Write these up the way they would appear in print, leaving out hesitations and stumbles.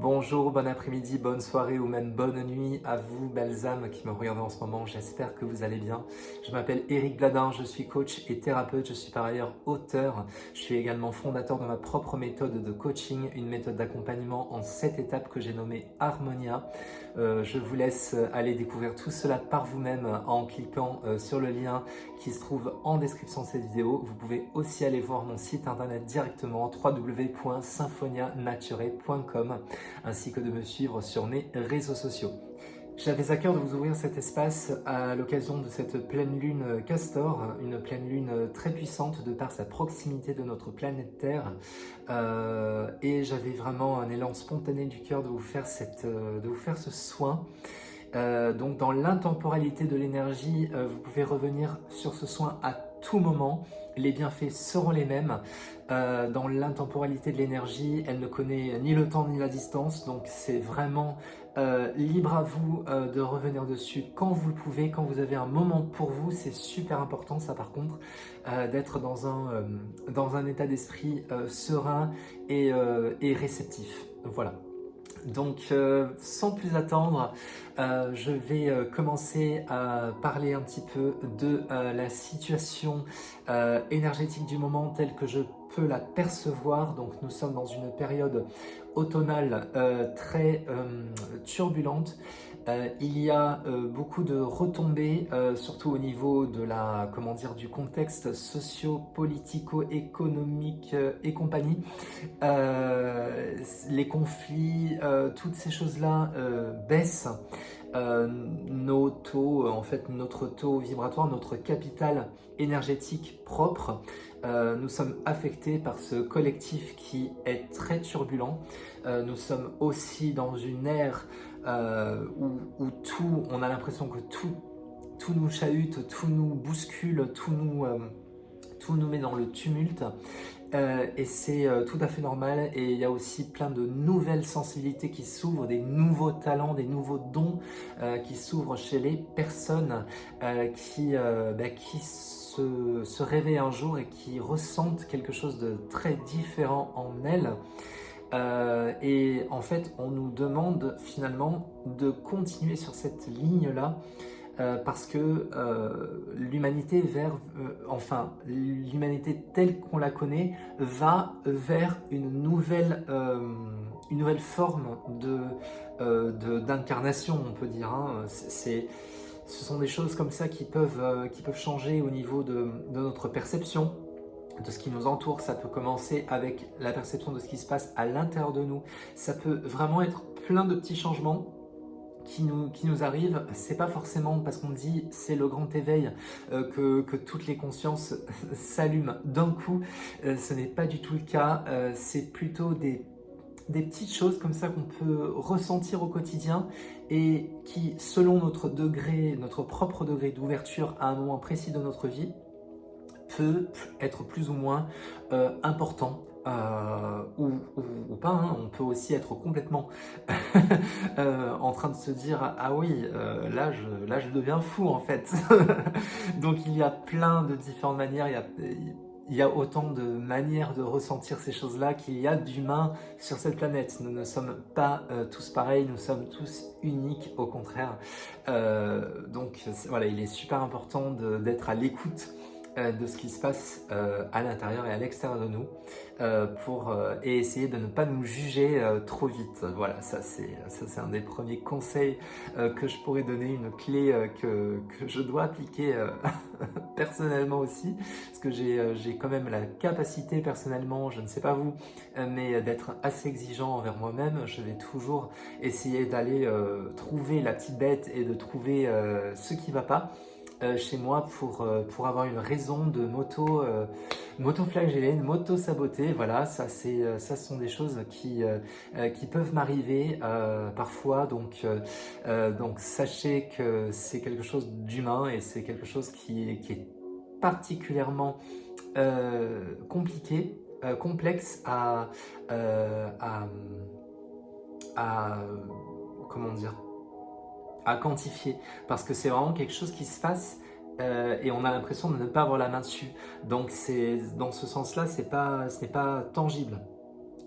Bonjour, bon après-midi, bonne soirée ou même bonne nuit à vous, belles âmes qui me regardez en ce moment. J'espère que vous allez bien. Je m'appelle Éric Bladin, je suis coach et thérapeute. Je suis par ailleurs auteur. Je suis également fondateur de ma propre méthode de coaching, une méthode d'accompagnement en 7 étapes que j'ai nommée Harmonia. Je vous laisse aller découvrir tout cela par vous-même en cliquant sur le lien qui se trouve en description de cette vidéo. Vous pouvez aussi aller voir mon site internet directement www.symphonianaturée.com ainsi que de me suivre sur mes réseaux sociaux. J'avais à cœur de vous ouvrir cet espace à l'occasion de cette pleine lune Castor, une pleine lune très puissante de par sa proximité de notre planète Terre. Et j'avais vraiment un élan spontané du cœur de vous faire ce soin. Donc dans l'intemporalité de l'énergie, vous pouvez revenir sur ce soin à tout moment. Les bienfaits seront les mêmes. Dans l'intemporalité de l'énergie, elle ne connaît ni le temps ni la distance, donc c'est vraiment libre à vous de revenir dessus quand vous le pouvez, quand vous avez un moment pour vous. C'est super important ça par contre, d'être dans un état d'esprit serein et réceptif. Voilà. Donc, sans plus attendre, je vais commencer à parler un petit peu de la situation énergétique du moment telle que je peux la percevoir. Donc, nous sommes dans une période automnale très turbulente. Il y a beaucoup de retombées, surtout au niveau de du contexte socio-politico-économique et compagnie. Les conflits, toutes ces choses-là baissent. Nos taux, en fait, notre taux vibratoire, notre capital énergétique propre, nous sommes affectés par ce collectif qui est très turbulent. Nous sommes aussi dans une ère où tout, on a l'impression que tout nous chahute, tout nous bouscule, tout nous met dans le tumulte. Et c'est tout à fait normal, et il y a aussi plein de nouvelles sensibilités qui s'ouvrent, des nouveaux talents, des nouveaux dons qui s'ouvrent chez les personnes qui se réveillent un jour et qui ressentent quelque chose de très différent en elles. Et en fait, on nous demande finalement de continuer sur cette ligne-là. Parce que l'humanité l'humanité telle qu'on la connaît va vers une nouvelle forme d'incarnation, on peut dire. Hein. Ce sont des choses comme ça qui peuvent changer au niveau de notre perception, de ce qui nous entoure. Ça peut commencer avec la perception de ce qui se passe à l'intérieur de nous. Ça peut vraiment être plein de petits changements qui nous arrive. C'est pas forcément parce qu'on dit c'est le grand éveil que toutes les consciences s'allument d'un coup. Ce n'est pas du tout le cas. C'est plutôt des petites choses comme ça qu'on peut ressentir au quotidien et qui, selon notre propre degré d'ouverture à un moment précis de notre vie, peut être plus ou moins important. Ou pas, hein. On peut aussi être complètement en train de se dire ah oui, là je deviens fou en fait. Donc il y a plein de différentes manières, il y a autant de manières de ressentir ces choses-là qu'il y a d'humains sur cette planète. Nous ne sommes pas tous pareils, nous sommes tous uniques, au contraire. Donc voilà, il est super important d'être à l'écoute de ce qui se passe à l'intérieur et à l'extérieur de nous et essayer de ne pas nous juger trop vite. Voilà, ça c'est un des premiers conseils que je pourrais donner, une clé que je dois appliquer personnellement aussi, parce que j'ai quand même la capacité personnellement, je ne sais pas vous, mais d'être assez exigeant envers moi-même. Je vais toujours essayer d'aller trouver la petite bête et de trouver ce qui ne va pas chez moi pour avoir une raison de m'auto-flageller, de m'auto-saboter. Voilà, ça ce sont des choses qui peuvent m'arriver parfois. Donc sachez que c'est quelque chose d'humain et c'est quelque chose qui est particulièrement compliqué, complexe comment dire, à quantifier, parce que c'est vraiment quelque chose qui se passe et on a l'impression de ne pas avoir la main dessus. Donc c'est dans ce sens-là, ce n'est pas tangible.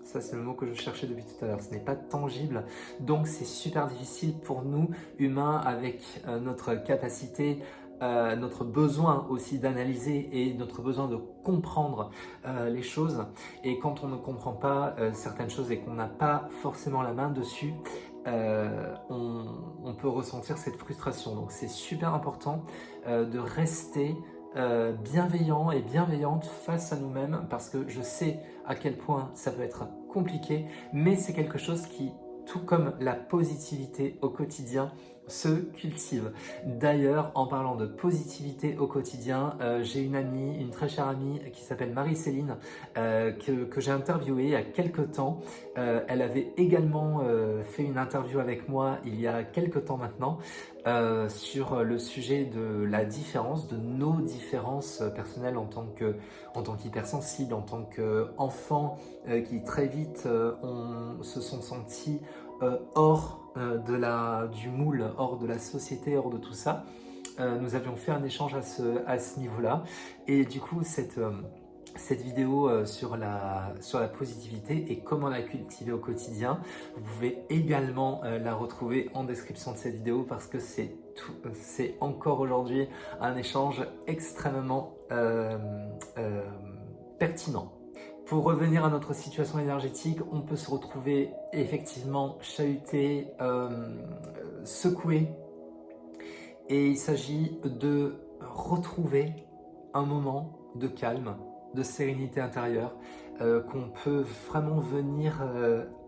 Ça, c'est le mot que je cherchais depuis tout à l'heure. Ce n'est pas tangible. Donc, c'est super difficile pour nous, humains, avec notre capacité, notre besoin aussi d'analyser et notre besoin de comprendre les choses. Et quand on ne comprend pas certaines choses et qu'on n'a pas forcément la main dessus, on peut ressentir cette frustration. Donc, c'est super important de rester bienveillant et bienveillante face à nous-mêmes, parce que je sais à quel point ça peut être compliqué, mais c'est quelque chose qui, tout comme la positivité au quotidien, se cultive. D'ailleurs, en parlant de positivité au quotidien, j'ai une amie, une très chère amie qui s'appelle Marie-Céline, que j'ai interviewée il y a quelques temps. Elle avait également fait une interview avec moi il y a quelques temps maintenant, sur le sujet de la différence, de nos différences personnelles en tant qu'hypersensible, en tant qu'enfant qui très vite se sont sentis hors du moule, hors de la société, hors de tout ça. Nous avions fait un échange à ce niveau-là. Et du coup, cette vidéo sur la positivité et comment la cultiver au quotidien, vous pouvez également la retrouver en description de cette vidéo, parce que c'est encore aujourd'hui un échange extrêmement pertinent. Pour revenir à notre situation énergétique, on peut se retrouver effectivement chahuté, secoué, et il s'agit de retrouver un moment de calme, de sérénité intérieure, qu'on peut vraiment venir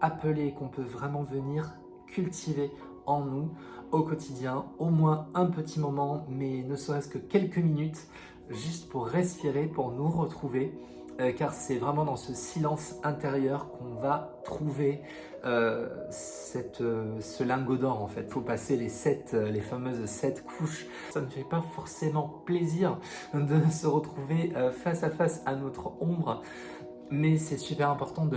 appeler, qu'on peut vraiment venir cultiver en nous au quotidien, au moins un petit moment, mais ne serait-ce que quelques minutes, juste pour respirer, pour nous retrouver, car c'est vraiment dans ce silence intérieur qu'on va trouver ce lingot d'or en fait. Il faut passer les fameuses 7 couches. Ça ne fait pas forcément plaisir de se retrouver face à face à notre ombre, mais c'est super important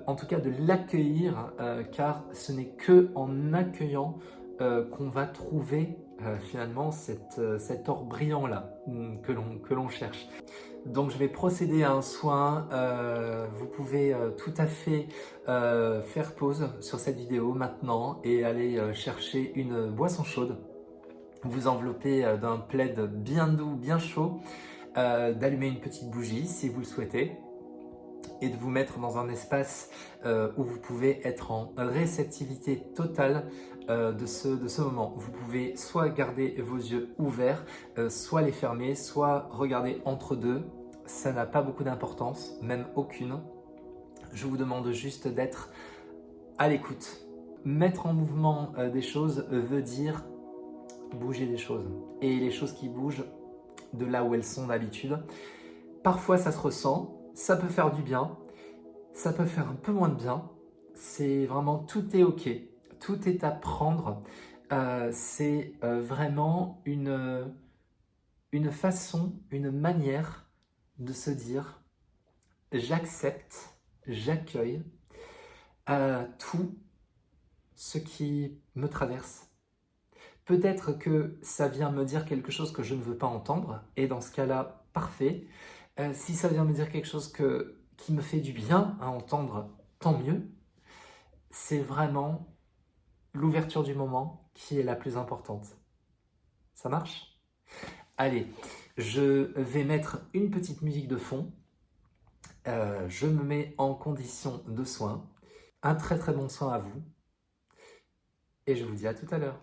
en tout cas de l'accueillir, car ce n'est que en accueillant qu'on va trouver finalement cet or brillant là que l'on cherche. Donc je vais procéder à un soin. Vous pouvez tout à fait faire pause sur cette vidéo maintenant et aller chercher une boisson chaude, vous envelopper d'un plaid bien doux, bien chaud, d'allumer une petite bougie si vous le souhaitez, et de vous mettre dans un espace où vous pouvez être en réceptivité totale de ce moment. Vous pouvez soit garder vos yeux ouverts, soit les fermer, soit regarder entre deux. Ça n'a pas beaucoup d'importance, même aucune. Je vous demande juste d'être à l'écoute. Mettre en mouvement des choses veut dire bouger des choses. Et les choses qui bougent de là où elles sont d'habitude, parfois ça se ressent, ça peut faire du bien, ça peut faire un peu moins de bien. C'est vraiment, tout est ok, tout est à prendre. C'est vraiment une façon, une manière de se dire j'accepte, j'accueille tout ce qui me traverse. Peut-être que ça vient me dire quelque chose que je ne veux pas entendre, et dans ce cas-là, parfait. Si ça vient me dire quelque chose qui me fait du bien à entendre, tant mieux. C'est vraiment l'ouverture du moment qui est la plus importante. Ça marche ? Allez, je vais mettre une petite musique de fond. Je me mets en condition de soin. Un très très bon soin à vous. Et je vous dis à tout à l'heure.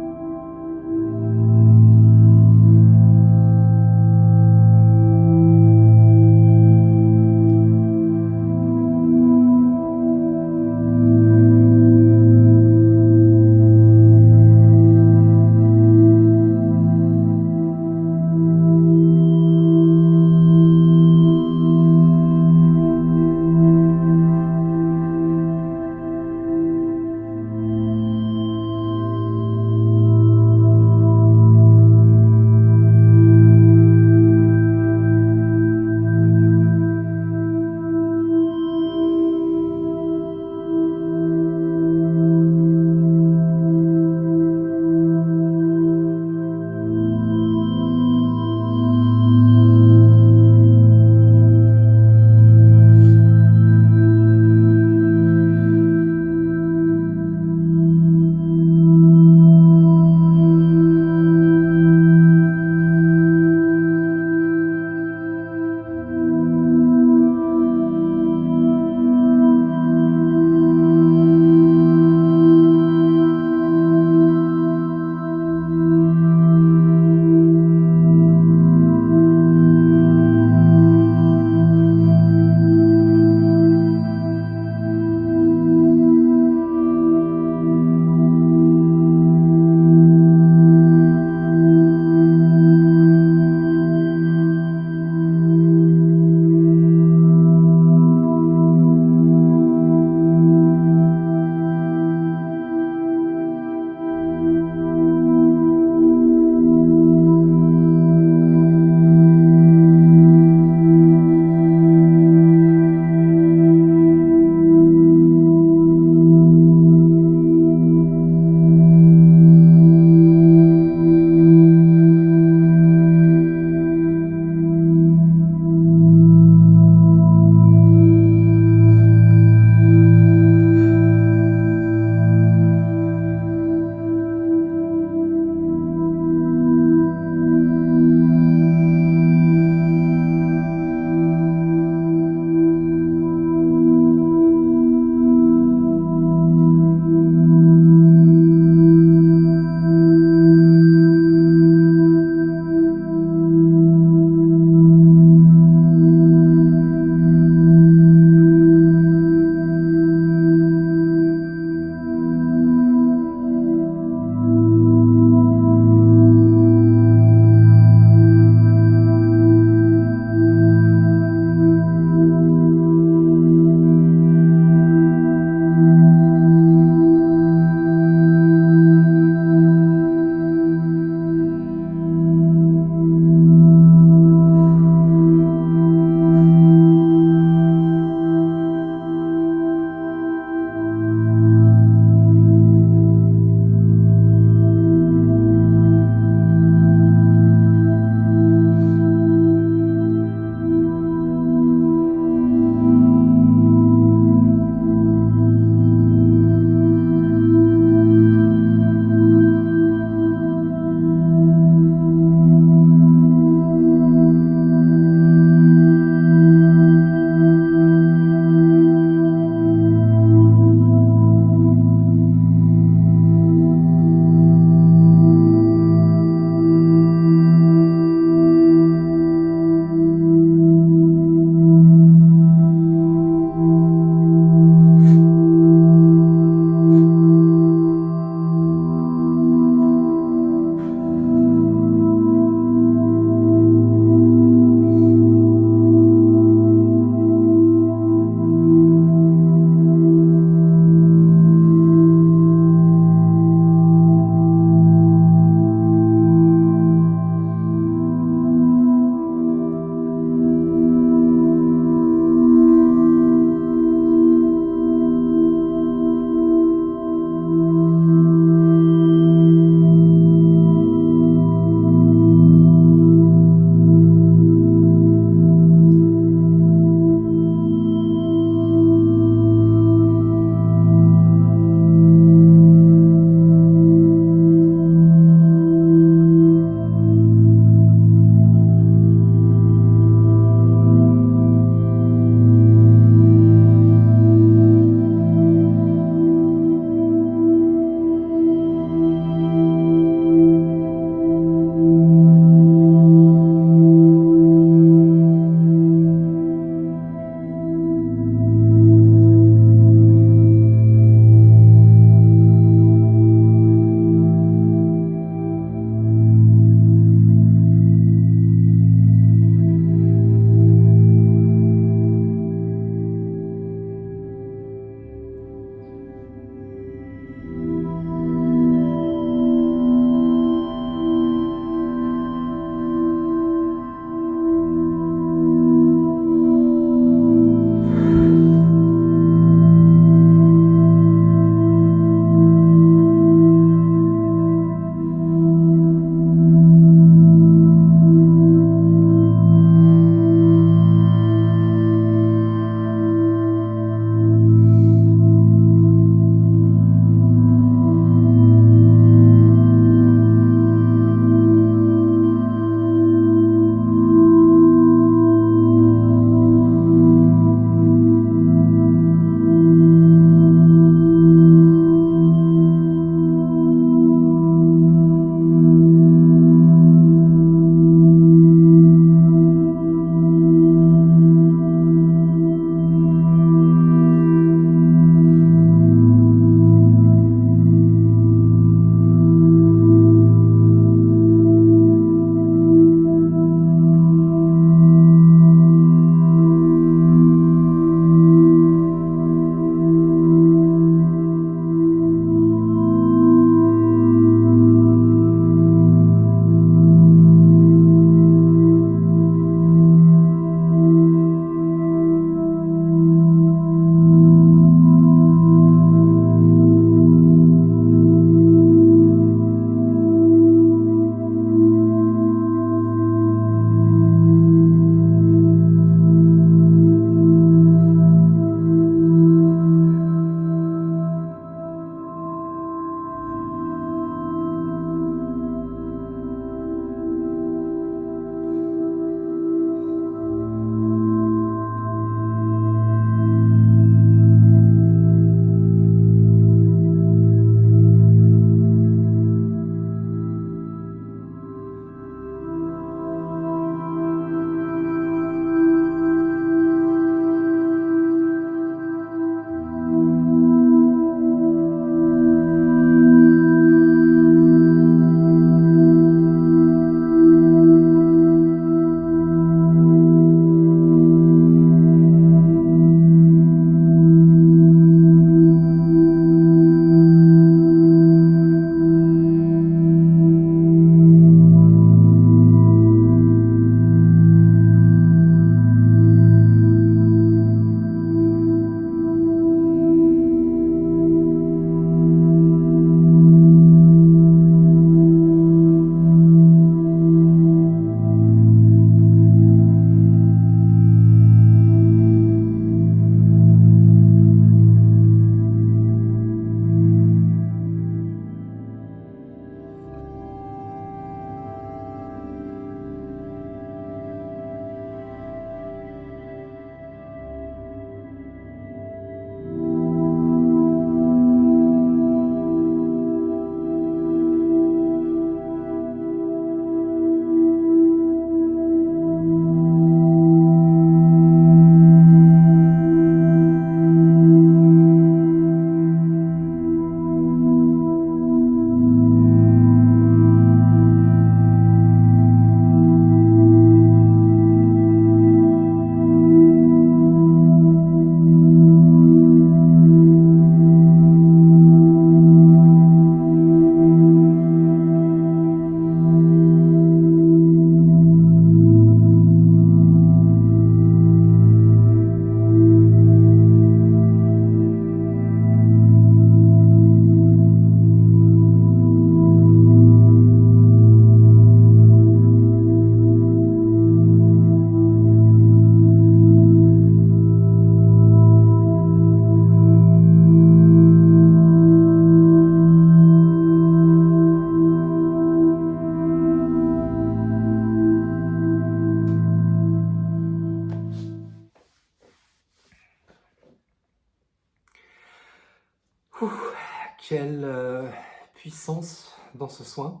quelle puissance dans ce soin.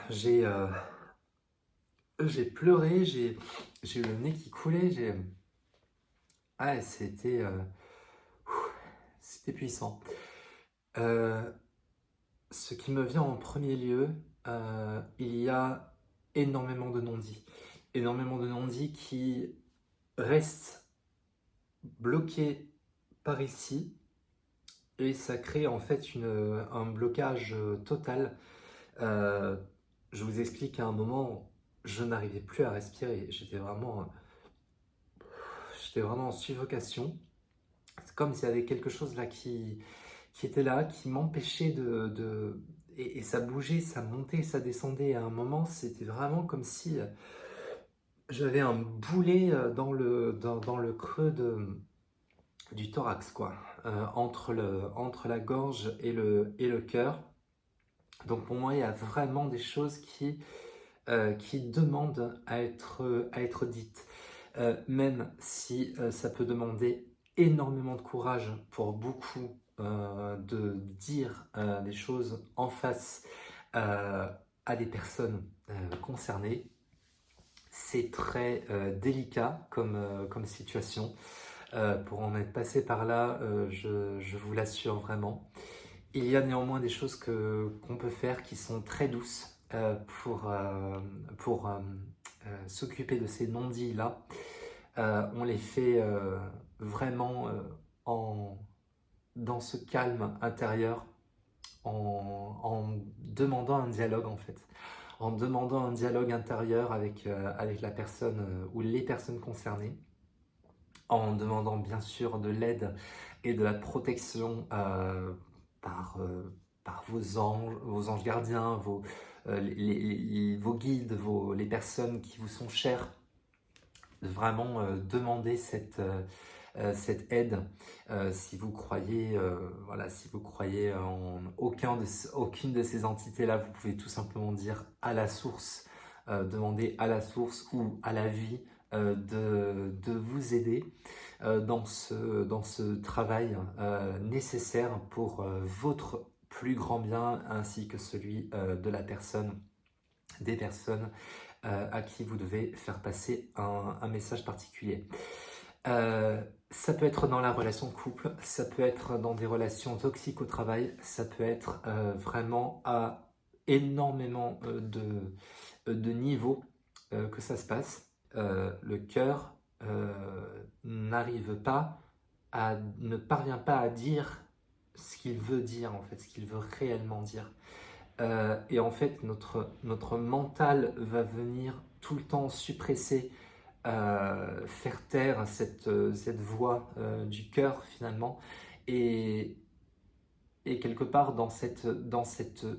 J'ai pleuré, j'ai eu le nez qui coulait, ah, c'était puissant. Euh, Ce qui me vient en premier lieu, il y a énormément de non-dits. Énormément de non-dits qui restent bloqués par ici, et ça crée en fait un blocage total. Euh, je vous explique qu'à un moment, je n'arrivais plus à respirer. J'étais vraiment en suffocation. C'est comme s'il y avait quelque chose là qui était là, qui m'empêchait et ça bougeait, ça montait, ça descendait. Et à un moment, c'était vraiment comme si j'avais un boulet dans le creux du thorax, quoi, entre la gorge et le cœur. Donc pour moi, il y a vraiment des choses qui demandent à être dites. Même si ça peut demander énormément de courage pour beaucoup de dire des choses en face à des personnes concernées. C'est très délicat comme situation. Pour en être passé par là, je vous l'assure vraiment. Il y a néanmoins des choses qu'on peut faire qui sont très douces pour s'occuper de ces non-dits-là. On les fait vraiment dans ce calme intérieur, en demandant un dialogue en fait. En demandant un dialogue intérieur avec la personne ou les personnes concernées, en demandant bien sûr de l'aide et de la protection par, par vos anges gardiens, vos guides, les personnes qui vous sont chères, de vraiment demander cette aide. Si vous croyez, si vous croyez en aucune de ces entités-là, vous pouvez tout simplement dire à la source, demander à la source ou à la vie de vous aider dans ce travail nécessaire pour votre plus grand bien ainsi que celui de la personne, des personnes à qui vous devez faire passer un message particulier. Ça peut être dans la relation de couple, ça peut être dans des relations toxiques au travail, ça peut être vraiment à énormément de niveaux que ça se passe. Le cœur ne parvient pas à dire ce qu'il veut dire, en fait, ce qu'il veut réellement dire. Et en fait, notre mental va venir tout le temps suppresser, faire taire cette voix du cœur finalement. Et, et quelque part dans cette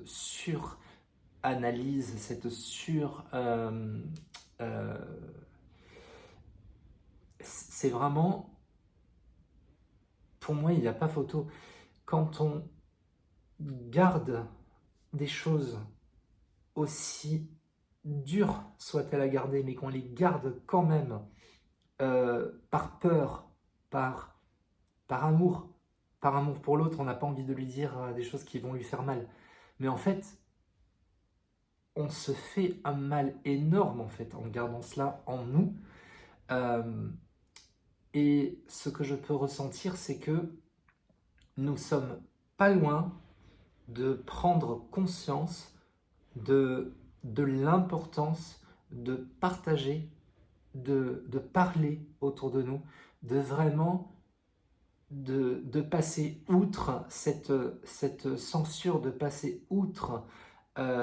sur-analyse, euh, c'est vraiment, pour moi, il n'y a pas photo. Quand on garde des choses aussi dures soient-elles à garder, mais qu'on les garde quand même par peur, par, par amour pour l'autre, on n'a pas envie de lui dire des choses qui vont lui faire mal. Mais en fait, on se fait un mal énorme en fait en gardant cela en nous. Et ce que je peux ressentir, c'est que nous sommes pas loin de prendre conscience de l'importance de partager, de parler autour de nous, de vraiment de passer outre cette censure, de passer outre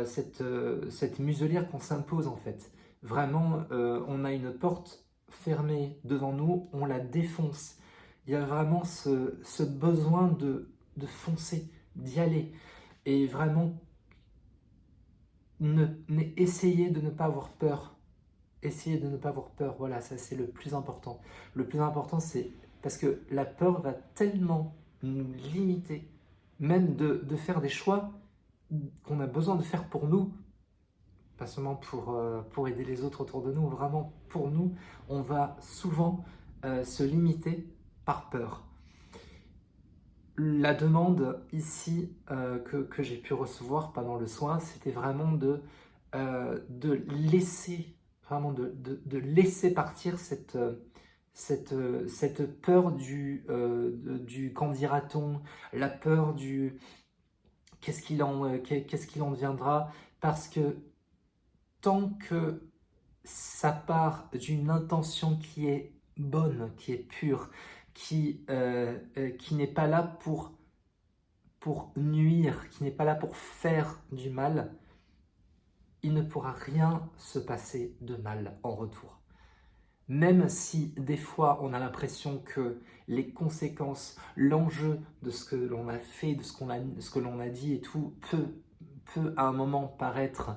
cette muselière qu'on s'impose en fait. Vraiment, on a une porte fermée devant nous, on la défonce. Il y a vraiment ce besoin de d'y aller. Et vraiment, essayer de ne pas avoir peur. Essayez de ne pas avoir peur, voilà, ça c'est le plus important. Le plus important, c'est parce que la peur va tellement nous limiter, même de faire des choix qu'on a besoin de faire pour nous, pas seulement pour aider les autres autour de nous, vraiment pour nous, on va souvent se limiter par peur. la demande ici que j'ai pu recevoir pendant le soin, c'était vraiment de laisser, vraiment de laisser partir cette peur du qu'en dira-t-on, la peur du qu'est-ce qu'il en deviendra, parce que tant que ça part d'une intention qui est bonne, qui est pure, qui n'est pas là pour nuire, qui n'est pas là pour faire du mal, il ne pourra rien se passer de mal en retour. Même si des fois on a l'impression que les conséquences, l'enjeu de ce que l'on a fait, de ce que l'on a dit et tout, peut à un moment paraître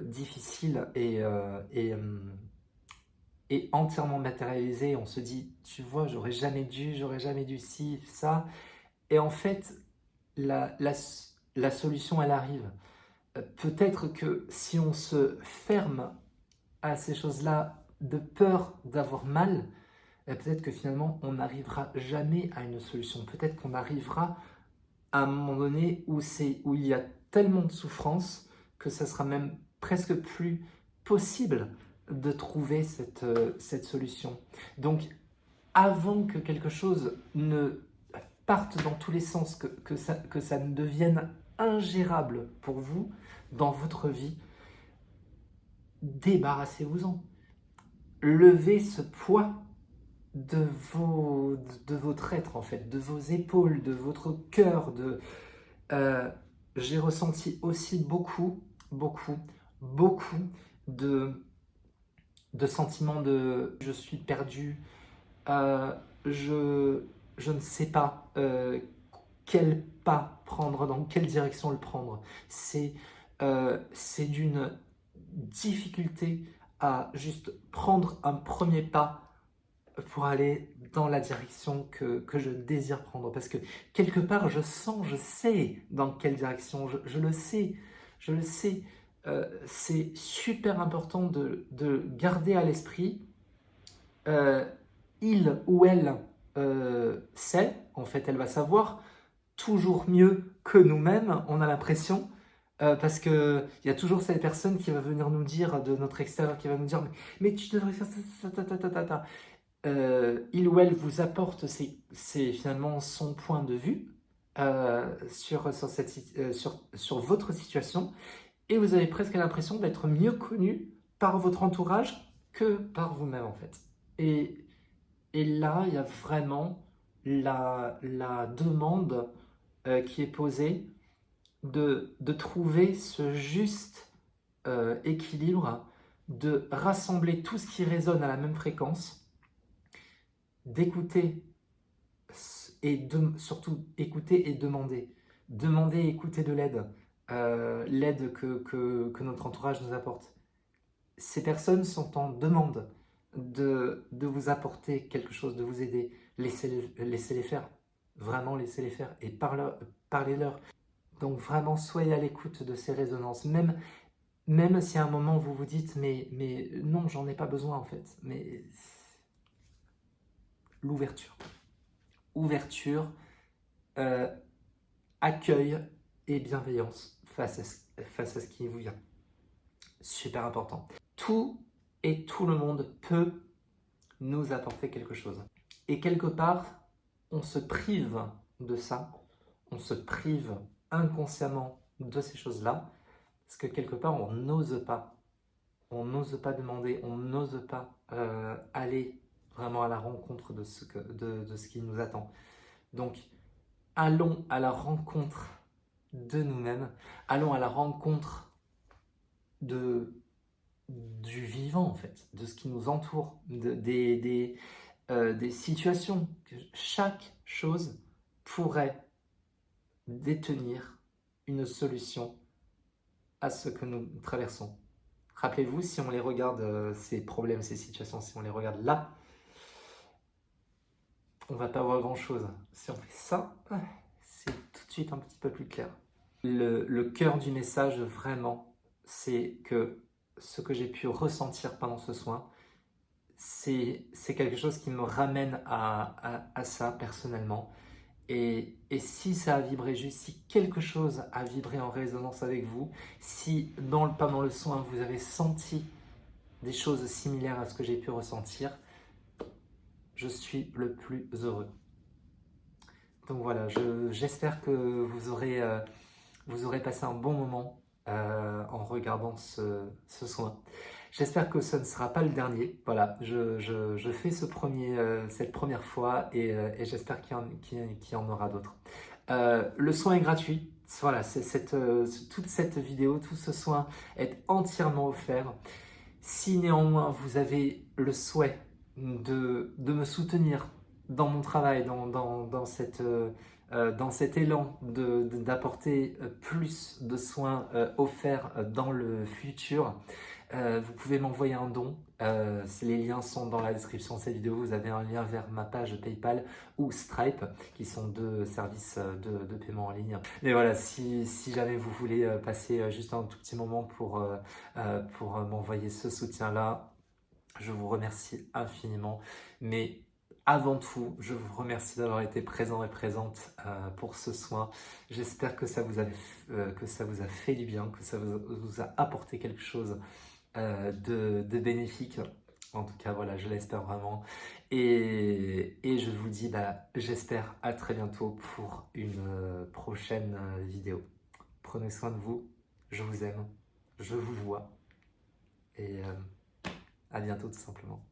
difficile et entièrement matérialisé. On se dit, tu vois, j'aurais jamais dû ci, ça. Et en fait, la solution, elle arrive. Peut-être que si on se ferme à ces choses-là de peur d'avoir mal, peut-être que finalement on n'arrivera jamais à une solution. Peut-être qu'on arrivera à un moment donné où il y a tellement de souffrance que ça sera même presque plus possible de trouver cette solution. Donc avant que quelque chose ne parte dans tous les sens, que ça ne devienne ingérable pour vous dans votre vie, débarrassez-vous-en. Levez ce poids de, de votre être, en fait, de vos épaules, de votre cœur. J'ai ressenti aussi beaucoup de sentiments de je suis perdu, euh, je, je ne sais pas quel pas prendre, dans quelle direction le prendre. C'est d'une difficulté à juste prendre un premier pas pour aller dans la direction que je désire prendre. Parce que quelque part, je sens, je sais dans quelle direction, je le sais, je le sais. C'est super important de garder à l'esprit, euh, il ou elle sait, en fait, elle va savoir toujours mieux que nous-mêmes, on a l'impression, parce qu'il y a toujours cette personne qui va venir nous dire de notre extérieur, qui va nous dire mais tu devrais faire ça, ta, ta, ta, ta, ta. Il ou elle vous apporte finalement son point de vue sur votre situation, et vous avez presque l'impression d'être mieux connu par votre entourage que par vous-même en fait. Et, et là, il y a vraiment la demande qui est posée de trouver ce juste équilibre, de rassembler tout ce qui résonne à la même fréquence, d'écouter et surtout écouter et demander. Demander et écouter de l'aide, l'aide que notre entourage nous apporte. Ces personnes sont en demande de vous apporter quelque chose, de vous aider. Laissez-les faire, vraiment laissez-les faire et parlez-leur. Donc vraiment, soyez à l'écoute de ces résonances, même si à un moment vous vous dites mais non, j'en ai pas besoin en fait. Mais l'ouverture. Ouverture, euh, accueil et bienveillance face à ce qui vous vient. Super important. Tout et tout le monde peut nous apporter quelque chose. Et quelque part, on se prive de ça, on se prive inconsciemment de ces choses-là, parce que quelque part, on n'ose pas. On n'ose pas demander, on n'ose pas aller vraiment à la rencontre de ce qui nous attend. Donc, allons à la rencontre de nous-mêmes, allons à la rencontre du vivant, en fait, de ce qui nous entoure, des situations. Chaque chose pourrait détenir une solution à ce que nous traversons. Rappelez-vous, si on les regarde, ces problèmes, ces situations, si on les regarde là, on va pas voir grand-chose. Si on fait ça, c'est tout de suite un petit peu plus clair. Le cœur du message, vraiment, c'est que ce que j'ai pu ressentir pendant ce soin, c'est quelque chose qui me ramène à ça personnellement. Et si ça a vibré juste, si quelque chose a vibré en résonance avec vous, si pendant le soin vous avez senti des choses similaires à ce que j'ai pu ressentir, je suis le plus heureux. Donc voilà, j'espère que vous aurez passé un bon moment en regardant ce soin. J'espère que ce ne sera pas le dernier. Voilà, je fais cette première fois et j'espère qu'il y en aura d'autres. Le soin est gratuit. Voilà, toute cette vidéo, tout ce soin est entièrement offert. Si néanmoins vous avez le souhait de me soutenir dans mon travail, dans cet élan d'apporter plus de soins offerts dans le futur, vous pouvez m'envoyer un don. Les liens sont dans la description de cette vidéo. Vous avez un lien vers ma page PayPal ou Stripe, qui sont deux services de paiement en ligne. Mais voilà, si jamais vous voulez passer juste un tout petit moment pour m'envoyer ce soutien-là, je vous remercie infiniment. Mais avant tout, je vous remercie d'avoir été présent et présente pour ce soin. J'espère que ça vous a fait du bien, que ça vous a apporté quelque chose de bénéfique. En tout cas, voilà, je l'espère vraiment. Et je vous dis, j'espère à très bientôt pour une prochaine vidéo. Prenez soin de vous, je vous aime, je vous vois et à bientôt tout simplement.